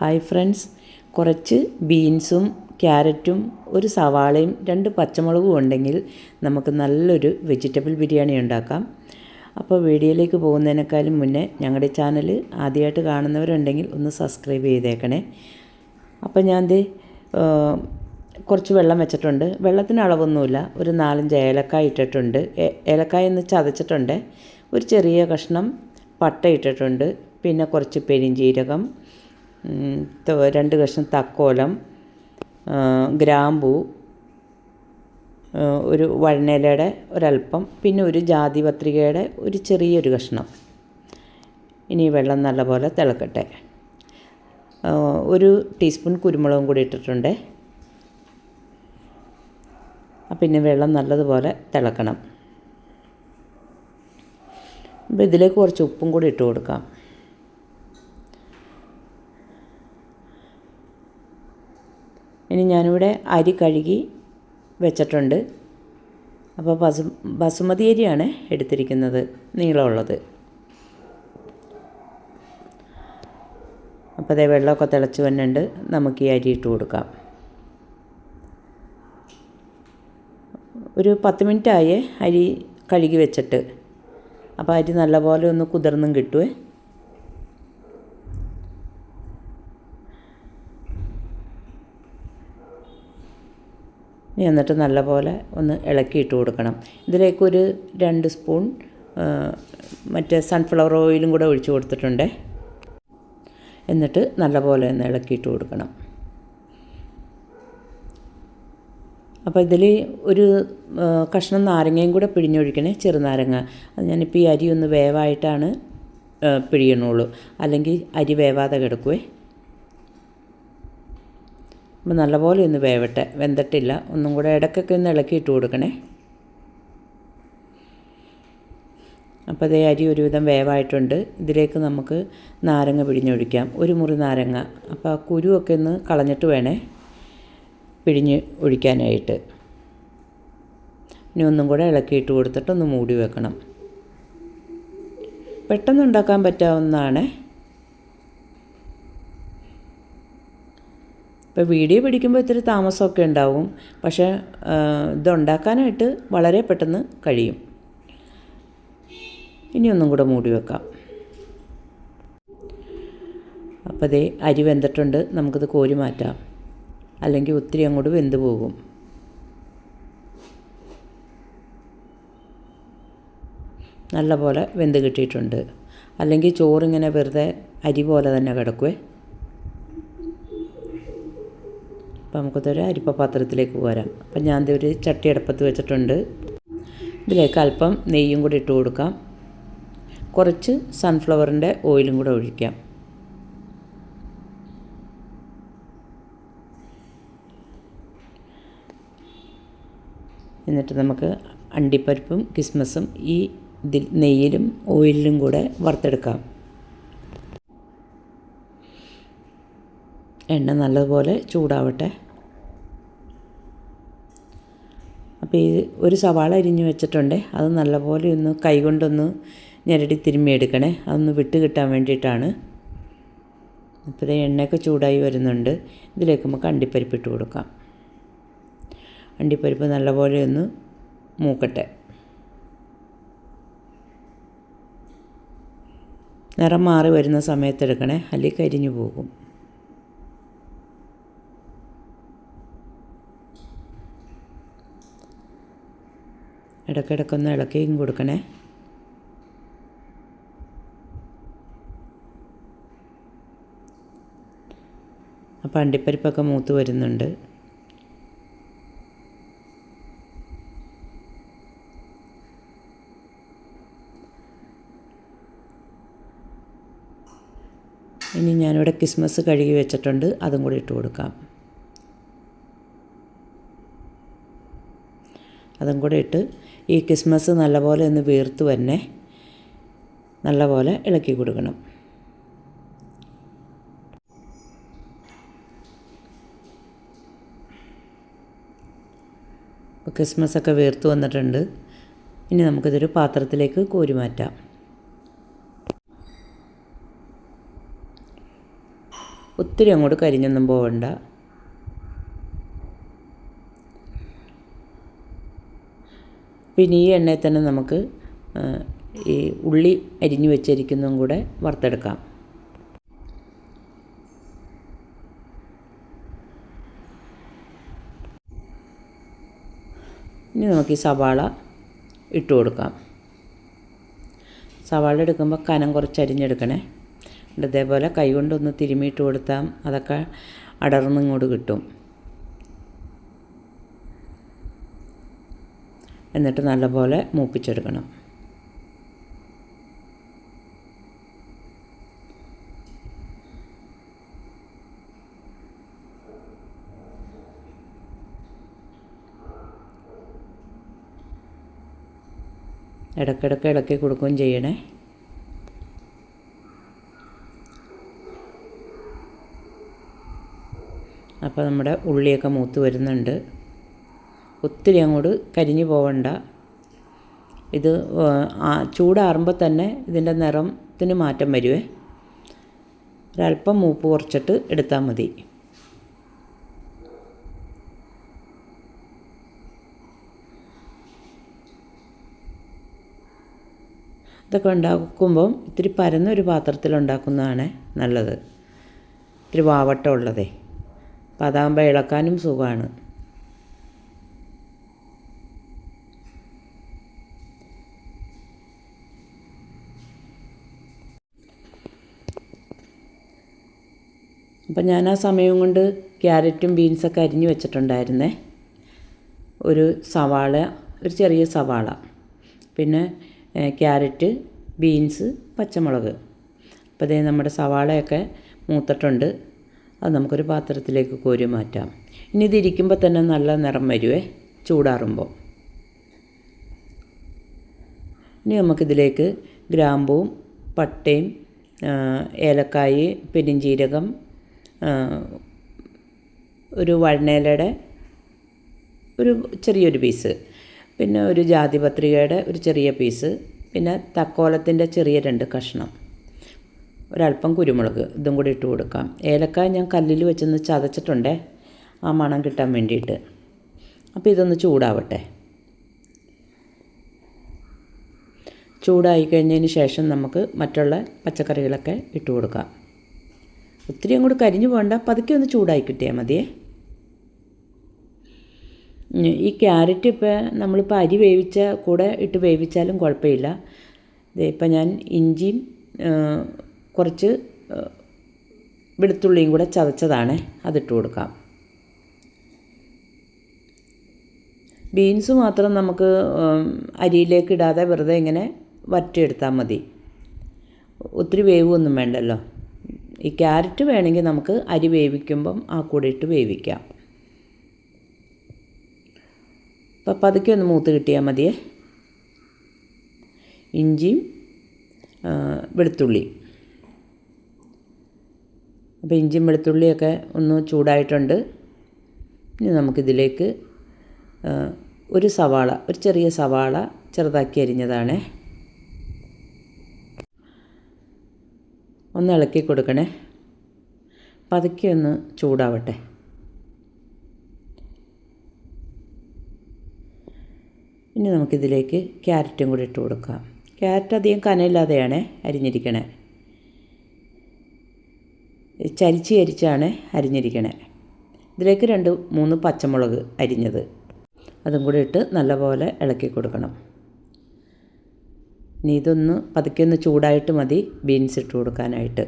Hi friends, കുറച്ച് ബീൻസും ക്യാരറ്റും ഒരു സവാളയും 2 പച്ചമുളകും ഉണ്ടെങ്കിൽ നമുക്ക് നല്ലൊരു വെജിറ്റബിൾ ബിരിയാണി ഉണ്ടാക്കാം. അപ്പോൾ വീഡിയോയിലേക്ക് പോകുന്നതിനേക്കാളും മുന്നേ ഞങ്ങളുടെ ചാനൽ ആദ്യമായിട്ട് കാണുന്നവരുണ്ടെങ്കിൽ ഒന്ന് സബ്സ്ക്രൈബ് ചെയ്തേക്കണേ. അപ്പോൾ ഞാൻ കുറച്ച് വെള്ളം വെച്ചിട്ടുണ്ട്. വെള്ളത്തിന് അളവൊന്നുമില്ല. ഒരു 4-5 ഏലക്കായ ഇട്ടിട്ടുണ്ട്. ഏലക്കായ ഒന്ന് ചതച്ചിട്ടുണ്ട്. ഒരു ചെറിയ കഷ്ണം പട്ട ഇട്ടിട്ടുണ്ട്. പിന്നെ കുറച്ച് പെരിഞ്ജീരകം, 2 കഷ്ണം തക്കോലം, ഗ്രാമ്പൂ, ഒരു വഴനയിലയുടെ ഒരല്പം, പിന്നെ ഒരു ജാതിപത്രികയുടെ ഒരു ചെറിയൊരു കഷ്ണം. ഇനി വെള്ളം നല്ലപോലെ തിളക്കട്ടെ. 1 ടീസ്പൂൺ കുരുമുളകും കൂടി ഇട്ടിട്ടുണ്ട്. പിന്നെ വെള്ളം നല്ലതുപോലെ തിളക്കണം. അപ്പോൾ ഇതിലേക്ക് കുറച്ച് ഉപ്പും കൂടി ഇട്ട് കൊടുക്കാം. ഇനി ഞാനിവിടെ അരി കഴുകി വെച്ചിട്ടുണ്ട്. അപ്പോൾ ബസുമതി അരിയാണ് എടുത്തിരിക്കുന്നത്, നീളമുള്ളത്. അപ്പോൾ അതേ വെള്ളമൊക്കെ തിളച്ച് വന്നിട്ടുണ്ട്. നമുക്ക് ഈ അരി ഇട്ട് കൊടുക്കാം. ഒരു 10 മിനിറ്റായേ അരി കഴുകി വെച്ചിട്ട്. അപ്പോൾ അരി നല്ലപോലെ ഒന്ന് കുതിർന്നും കിട്ടുമേ. എന്നിട്ട് നല്ലപോലെ ഒന്ന് ഇളക്കിയിട്ട് കൊടുക്കണം. ഇതിലേക്കൊരു 2 സ്പൂൺ മറ്റേ സൺഫ്ലവർ ഓയിലും കൂടെ ഒഴിച്ച് കൊടുത്തിട്ടുണ്ട്. എന്നിട്ട് നല്ലപോലെ ഒന്ന് ഇളക്കിയിട്ട് കൊടുക്കണം. അപ്പോൾ ഇതിൽ ഒരു കഷ്ണം നാരങ്ങയും കൂടെ പിഴിഞ്ഞൊഴിക്കണേ, ചെറുനാരങ്ങ. അത് ഞാനിപ്പോൾ ഈ അരി ഒന്ന് വേവായിട്ടാണ് പിഴിയണുള്ളൂ, അല്ലെങ്കിൽ അരി വേവാതെ കിടക്കുവേ. അപ്പോൾ നല്ലപോലെ ഒന്ന് വേവട്ടെ. വെന്തിട്ടില്ല. ഒന്നും കൂടെ ഇടയ്ക്കൊക്കെ ഒന്ന് ഇളക്കിയിട്ട് കൊടുക്കണേ. അപ്പോൾ അതേ അരി ഒരുവിധം വേവായിട്ടുണ്ട്. ഇതിലേക്ക് നമുക്ക് നാരങ്ങ പിഴിഞ്ഞൊഴിക്കാം. 1 മുറി നാരങ്ങ. അപ്പോൾ ആ കുരുവൊക്കെ ഒന്ന് കളഞ്ഞിട്ട് വേണേ പിഴിഞ്ഞ് ഒഴിക്കാനായിട്ട്. ഇനി ഒന്നും കൂടെ ഇളക്കിയിട്ട് കൊടുത്തിട്ട് ഒന്ന് മൂടി വെക്കണം. പെട്ടെന്ന് ഉണ്ടാക്കാൻ പറ്റാവുന്നതാണ്. ഇപ്പോൾ വീഡിയോ പിടിക്കുമ്പോൾ ഇത്തിരി താമസമൊക്കെ ഉണ്ടാവും, പക്ഷേ ഇതുണ്ടാക്കാനായിട്ട് വളരെ പെട്ടെന്ന് കഴിയും. ഇനി ഒന്നും കൂടെ മൂടി വെക്കാം. അപ്പോൾ ദേ അരി വെന്തിട്ടുണ്ട്. നമുക്കിത് കോരി മാറ്റാം, അല്ലെങ്കിൽ ഒത്തിരി അങ്ങോട്ട് വെന്ത് പോകും. നല്ലപോലെ വെന്ത് കിട്ടിയിട്ടുണ്ട്. അല്ലെങ്കിൽ ചോറിങ്ങനെ വെറുതെ അരി പോലെ തന്നെ കിടക്കുവേ. അപ്പോൾ നമുക്കതൊരു അരിപ്പ പാത്രത്തിലേക്ക് പോരാം. അപ്പം ഞാൻ ഒരു ചട്ടി അടുപ്പത്ത് വെച്ചിട്ടുണ്ട്. ഇതിലേക്ക് അല്പം നെയ്യും കൂടി ഇട്ട് കൊടുക്കാം. കുറച്ച് സൺഫ്ലവറിൻ്റെ ഓയിലും കൂടെ ഒഴിക്കാം. എന്നിട്ട് നമുക്ക് അണ്ടിപ്പരിപ്പും കിസ്മസും ഈ നെയ്യിലും ഓയിലിലും കൂടെ വറുത്തെടുക്കാം. എണ്ണ നല്ലതുപോലെ ചൂടാവട്ടെ. അപ്പോൾ ഈ ഒരു സവാള അരിഞ്ഞ് വെച്ചിട്ടുണ്ട്. അത് നല്ലപോലെ ഒന്ന് കൈകൊണ്ടൊന്ന് ഞെരടി തിരുമ്മിയെടുക്കണേ. അതൊന്ന് വിട്ട് കിട്ടാൻ വേണ്ടിയിട്ടാണ്. അപ്പോൾ എണ്ണയൊക്കെ ചൂടായി വരുന്നുണ്ട്. ഇതിലേക്ക് നമുക്ക് അണ്ടിപ്പരിപ്പ് ഇട്ട് കൊടുക്കാം. അണ്ടിപ്പരിപ്പ് നല്ലപോലെ ഒന്ന് മൂക്കട്ടെ. നിറം മാറി വരുന്ന സമയത്ത് എടുക്കണേ, അല്ലെങ്കിൽ കരിഞ്ഞു പോകും. ഇടയ്ക്കിടയ്ക്കൊന്ന് ഇളക്കിയും കൊടുക്കണേ. അപ്പോൾ അണ്ടിപ്പരിപ്പൊക്കെ മൂത്ത് വരുന്നുണ്ട്. ഇനി ഞാനിവിടെ കിസ്മസ് കഴുകി വെച്ചിട്ടുണ്ട്. അതും കൂടി ഇട്ട് കൊടുക്കാം. അതും കൂടി ഇട്ട് ഈ കിസ്മസ് നല്ലപോലെ ഒന്ന് വീർത്ത് വരണേ. നല്ലപോലെ ഇളക്കി കൊടുക്കണം. അപ്പോൾ കിസ്മസൊക്കെ വീർത്ത് വന്നിട്ടുണ്ട്. ഇനി നമുക്കിതൊരു പാത്രത്തിലേക്ക് കോരി മാറ്റാം. ഒത്തിരി അങ്ങോട്ട് കരിഞ്ഞൊന്നും പോകണ്ട. പിന്നെ ഈ എണ്ണയിൽ തന്നെ നമുക്ക് ഈ ഉള്ളി അരിഞ്ഞു വെച്ചിരിക്കുന്നതും കൂടെ വറുത്തെടുക്കാം. ഇനി നമുക്ക് ഈ സവാള ഇട്ട് കൊടുക്കാം. സവാള എടുക്കുമ്പോൾ കനം കുറച്ച് അരിഞ്ഞെടുക്കണേ. ഇതേപോലെ കൈ കൊണ്ടൊന്ന് തിരുമ്മിയിട്ട് കൊടുത്താൽ അതൊക്കെ അടർന്നിങ്ങോട്ട് കിട്ടും. എന്നിട്ട് നല്ലപോലെ മൂപ്പിച്ചെടുക്കണം. ഇടയ്ക്കിടയ്ക്ക് ഇളക്കി കൊടുക്കുകയും ചെയ്യണേ. അപ്പോൾ നമ്മുടെ ഉള്ളിയൊക്കെ മൂത്ത് വരുന്നുണ്ട്. ഒത്തിരി അങ്ങോട്ട് കരിഞ്ഞു പോവണ്ട. ഇത് ചൂടാറുമ്പോൾ തന്നെ ഇതിൻ്റെ നിറത്തിന് മാറ്റം വരുവേ. ഒരല്പം മൂപ്പ് കുറച്ചിട്ട് എടുത്താൽ മതി. ഇതൊക്കെ ഉണ്ടാക്കുമ്പം ഇത്തിരി പരന്നൊരു പാത്രത്തിലുണ്ടാക്കുന്നതാണ് നല്ലത്. ഇത്തിരി വാവട്ടം ഉള്ളതേ. അപ്പോൾ അതാകുമ്പോൾ ഇളക്കാനും സുഖമാണ്. അപ്പം ഞാൻ ആ സമയം കൊണ്ട് ക്യാരറ്റും ബീൻസൊക്കെ അരിഞ്ഞു വെച്ചിട്ടുണ്ടായിരുന്നേ. ഒരു സവാള, ഒരു ചെറിയ സവാള, പിന്നെ ക്യാരറ്റ്, ബീൻസ്, പച്ചമുളക്. അപ്പോൾ അതേ നമ്മുടെ സവാളയൊക്കെ മൂത്തിട്ടുണ്ട്. അത് നമുക്കൊരു പാത്രത്തിലേക്ക് കോരി മാറ്റാം. ഇനി ഇതിരിക്കുമ്പോൾ തന്നെ നല്ല നിറം വരുവേ ചൂടാറുമ്പോൾ. ഇനി നമുക്കിതിലേക്ക് ഗ്രാമ്പൂവും പട്ടയും ഏലക്കായ്, പെരുംജീരകം, ഒരു വഴനയിലയുടെ ഒരു ചെറിയൊരു പീസ്, പിന്നെ ഒരു ജാതിപത്രികയുടെ ഒരു ചെറിയ പീസ്, പിന്നെ തക്കോലത്തിൻ്റെ ചെറിയ 2 കഷ്ണം, ഒരല്പം കുരുമുളക്, ഇതും കൂടി ഇട്ട് കൊടുക്കാം. ഏലക്കായ ഞാൻ കല്ലിൽ വെച്ചൊന്ന് ചതച്ചിട്ടുണ്ടേ, ആ മണം കിട്ടാൻ വേണ്ടിയിട്ട്. അപ്പോൾ ഇതൊന്ന് ചൂടാവട്ടെ. ചൂടായി കഴിഞ്ഞതിന് ശേഷം നമുക്ക് മറ്റുള്ള പച്ചക്കറികളൊക്കെ ഇട്ട് കൊടുക്കാം. ഒത്തിരി അങ്ങോട്ട് കരിഞ്ഞു പോകണ്ട, പതുക്കെ ഒന്ന് ചൂടായി കിട്ടിയാൽ മതിയേ. ഈ ക്യാരറ്റ് ഇപ്പോൾ നമ്മളിപ്പോൾ അരി വേവിച്ച കൂടെ ഇട്ട് വേവിച്ചാലും കുഴപ്പമില്ല. ഇപ്പം ഞാൻ ഇഞ്ചിയും കുറച്ച് വെളുത്തുള്ളിയും കൂടെ ചതച്ചതാണ്, അതിട്ട് കൊടുക്കാം. ബീൻസ് മാത്രം നമുക്ക് അരിയിലേക്ക് ഇടാതെ വെറുതെ ഇങ്ങനെ വറ്റിയെടുത്താൽ മതി. ഒത്തിരി വേവൊന്നും വേണ്ടല്ലോ. ഈ ക്യാരറ്റ് വേണമെങ്കിൽ നമുക്ക് അരി വേവിക്കുമ്പം ആ കൂടെ ഇട്ട് വേവിക്കാം. അപ്പം പതുക്കെ ഒന്ന് മൂത്ത് കിട്ടിയാൽ മതിയേ. ഇഞ്ചിയും വെളുത്തുള്ളി. അപ്പോൾ ഇഞ്ചിയും വെളുത്തുള്ളിയൊക്കെ ഒന്ന് ചൂടായിട്ടുണ്ട്. ഇനി നമുക്കിതിലേക്ക് ഒരു സവാള, ഒരു ചെറിയ സവാള ചെറുതാക്കി അരിഞ്ഞതാണേ, ഒന്ന് ഇളക്കി കൊടുക്കണേ. പതുക്കെ ഒന്ന് ചൂടാവട്ടെ. ഇനി നമുക്കിതിലേക്ക് ക്യാരറ്റും കൂടി ഇട്ട് കൊടുക്കാം. ക്യാരറ്റ് അധികം കനയില്ലാതെയാണ് അരിഞ്ഞിരിക്കണേ, ചരിച്ചാണ് അരിഞ്ഞിരിക്കണേ. ഇതിലേക്ക് 2-3 പച്ചമുളക് അരിഞ്ഞത്, അതും കൂടി ഇട്ട് നല്ലപോലെ ഇളക്കി കൊടുക്കണം. ഇനി ഇതൊന്ന് പതുക്കെ ഒന്ന് ചൂടായിട്ട് മതി ബീൻസ് ഇട്ട് കൊടുക്കാനായിട്ട്.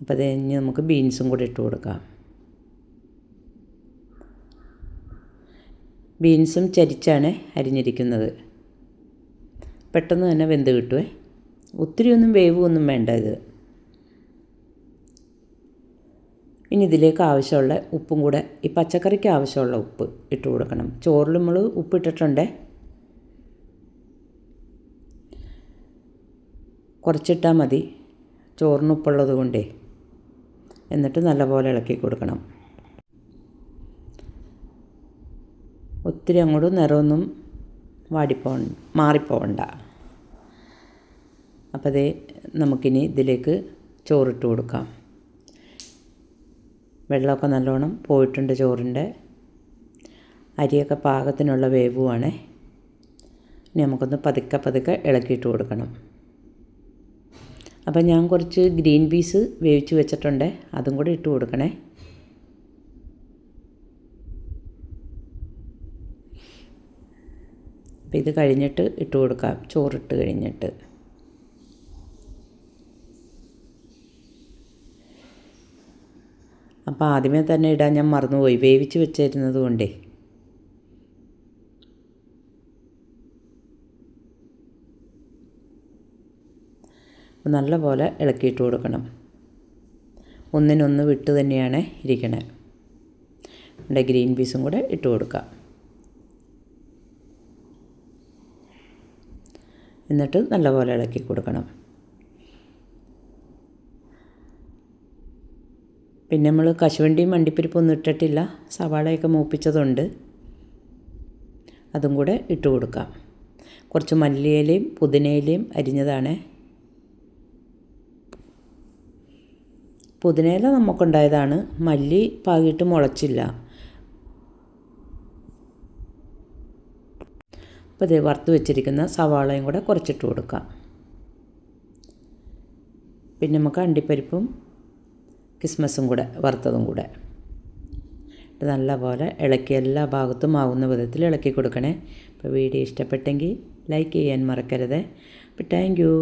അപ്പോൾ അത് കഴിഞ്ഞ് നമുക്ക് ബീൻസും കൂടി ഇട്ട് കൊടുക്കാം. ബീൻസും ചരിച്ചാണ് അരിഞ്ഞിരിക്കുന്നത്. പെട്ടെന്ന് തന്നെ വെന്ത് കിട്ടുമേ. ഒത്തിരി ഒന്നും വേവൊന്നും വേണ്ട ഇത്. ഇനി ഇതിലേക്ക് ആവശ്യമുള്ള ഉപ്പും കൂടെ, ഈ പച്ചക്കറിക്ക് ആവശ്യമുള്ള ഉപ്പ് ഇട്ട് കൊടുക്കണം. ചോറിൽ നമ്മൾ ഉപ്പിട്ടിട്ടുണ്ടേ, കുറച്ചിട്ടാൽ മതി ചോറിന് ഉപ്പുള്ളത് കൊണ്ടേ. എന്നിട്ട് നല്ലപോലെ ഇളക്കി കൊടുക്കണം. ഒത്തിരി അങ്ങോട്ട് നിറമൊന്നും മാറിപ്പോവണ്ട. അപ്പോൾ അതേ നമുക്കിനി ഇതിലേക്ക് ചോറിട്ട് കൊടുക്കാം. വെള്ളമൊക്കെ നല്ലോണം പോയിട്ടുണ്ട് ചോറിൻ്റെ. അരിയൊക്കെ പാകത്തിനുള്ള വേവുമാണ്. ഇനി നമുക്കൊന്ന് പതുക്കെ ഇളക്കിയിട്ട് കൊടുക്കണം. അപ്പം ഞാൻ കുറച്ച് ഗ്രീൻ പീസ് വേവിച്ച് വെച്ചിട്ടുണ്ട്, അതും കൂടി ഇട്ട് കൊടുക്കണേ. അപ്പം ഇത് കഴിഞ്ഞിട്ട് ഇട്ട് കൊടുക്കാം, ചോറിട്ട് കഴിഞ്ഞിട്ട്. അപ്പോൾ ആദ്യമേ തന്നെ ഇടാൻ ഞാൻ മറന്നുപോയി, വേവിച്ച് വെച്ചിരുന്നത് കൊണ്ടേ. നല്ലപോലെ ഇളക്കിയിട്ട് കൊടുക്കണം. ഒന്നിനൊന്ന് വിട്ട് തന്നെയാണ് ഇരിക്കണേ. ഇവിടെ ഗ്രീൻ പീസും കൂടെ ഇട്ട് കൊടുക്കാം. എന്നിട്ട് നല്ലപോലെ ഇളക്കി കൊടുക്കണം. പിന്നെ നമ്മൾ കശുവണ്ടിയും അണ്ടിപ്പരിപ്പൊന്നും ഇട്ടിട്ടില്ല, സവാളയൊക്കെ മൂപ്പിച്ചതുണ്ട്, അതും കൂടെ ഇട്ട് കൊടുക്കാം. കുറച്ച് മല്ലിയിലയും പുതിനയിലയും അരിഞ്ഞതാണ്. പുതിനയില നമുക്കുണ്ടായതാണ്, മല്ലി പാകിയിട്ട് മുളച്ചില്ല. അപ്പോൾ ഇത് വറുത്ത് വെച്ചിരിക്കുന്ന സവാളയും കൂടെ കുറച്ചിട്ട് കൊടുക്കാം. പിന്നെ നമുക്ക് അണ്ടിപ്പരിപ്പും കിസ്മസും കൂടെ വറുത്തതും കൂടെ ഇത് നല്ലപോലെ ഇളക്കി എല്ലാ ഭാഗത്തും ആവുന്ന വിധത്തിൽ ഇളക്കി കൊടുക്കണേ. അപ്പോൾ വീഡിയോ ഇഷ്ടപ്പെട്ടെങ്കിൽ ലൈക്ക് ചെയ്യാൻ മറക്കരുത്. അപ്പോൾ താങ്ക് യു.